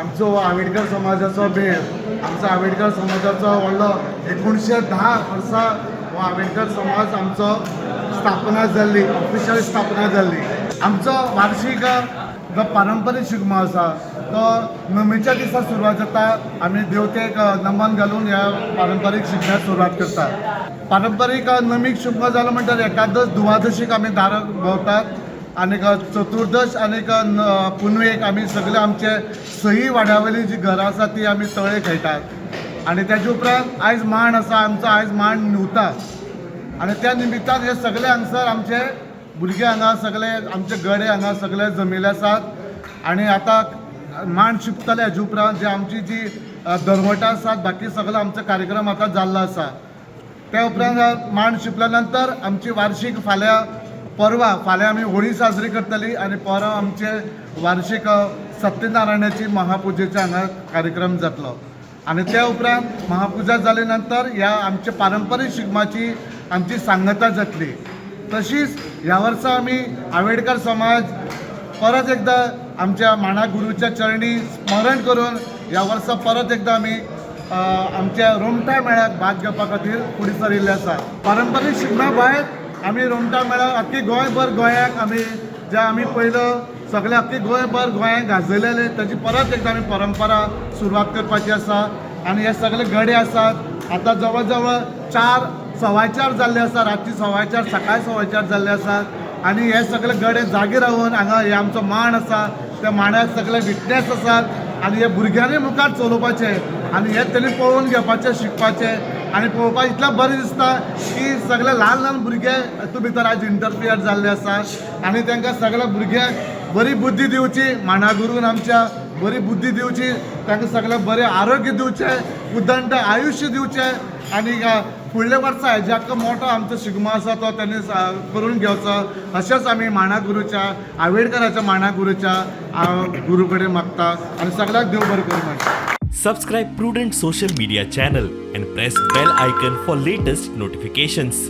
आमचो आंबेडकर समाजाचो मेळ आमचो आंबेडकर समाजाचो व्हडलो 1910 वर्सां हो आंबेडकर समाज आमचो स्थापना जाल्ली ऑफिशियल स्थापना जाल्ली. आमचो वार्षिक जो पारंपारीक शिगमो आसा तो नमीच्या दिसा सुरवात जाता. आमी देवतेक नमन घालून ह्या पारंपारीक शिगम्याक सुरवात करता. पारंपारीक नमीक शिगमो जालो म्हणटर एकादश दुवादशीक आमी दार भोंवतात आनी चतुर्दश आनी पुनवेक आमी सगळे आमचे सही वाड्यावयली जी घरां आसा ती आमी तळे खेळटात आनी तेजे उपरांत आयज मांड आसा आमचो आयज मांड न्हिवता आनी त्या निमित्तान हे सगळे हांगसर आमचे भुरगे हांगा सगळे आमचे गडे हांगा सगळे जमिल्ले आसात आनी आतां मांड शिंपतले हेजे उपरांत जे आमची जी दरवटां आसात बाकी सगळो आमचो कार्यक्रम आतां जाल्लो आसा. त्या उपरांत मांड शिंपल्या नंतर आमची वार्षिक फाल्यां आमी होळी साजरी करतली आनी परवा आमचे वार्षिक सत्यनारायणाची महापुजेचे हांगा कार्यक्रम जातलो आनी त्या उपरांत महापुजा जाले नंतर ह्या आमचे पारंपारीक शिगमाची आमची सांगता जातली. तशीच ह्या वर्सा आमी आंबेडकर समाज परत एकदा आमच्या मांडा गुरूच्या चरणी स्मरण करून ह्या वर्सा परत एकदा आमी आमच्या रोमटा मेळ्याक भाग घेवपा खातीर फुडें सरिल्ले आसा. पारंपारीक शिगम्या भायर आमी रोमटा मेळ्याक आख्खी गोंयभर गोंयाक आमी पयलो सगळे आख्खी गोंयभर गोंयांक गाजयलेले ताची परत एकदा आमी परंपरा सुरवात करपाची आसा आनी हे सगळे गडे आसात आतां जवळ जवळ 4:15 जाल्ले आसा रातची 4:15 सकाळी 4:15 जाल्ले आसात आनी हे सगळे गडे जागी रावन हांगा हे आमचो मांड आसा त्या मांडाक सगळे विटनेस आसात आनी हे भुरग्यांनी मुखार चलोवपाचे आनी हे तेणी पळोवन घेवपाचे शिकपाचे आनी पळोवपाक इतलें बरें दिसता की सगळे ल्हान ल्हान भुरगे हितून भितर आज इंटरफियर जाल्ले आसा आनी तांकां सगळ्या भुरग्यांक बरी बुद्धी दिवची मांडा गुरून आमच्या बरी बुद्धी दिवची तांकां सगळ्यांक बरें आरोग्य दिवचें उदंड आयुश्य दिवचें आनी फुडल्या वर्सा हेज्याक मोठो आमचो शिगमो आसा तो तेणी करून घेवचो अशेंच आमी मांडा गुरूच्या आंबेडकराच्या मांडा गुरूच्या गुरू कडेन मागता आनी सगळ्यांक देव बरें करूं म्हणटा. Subscribe Prudent social media channel and press bell icon for latest notifications.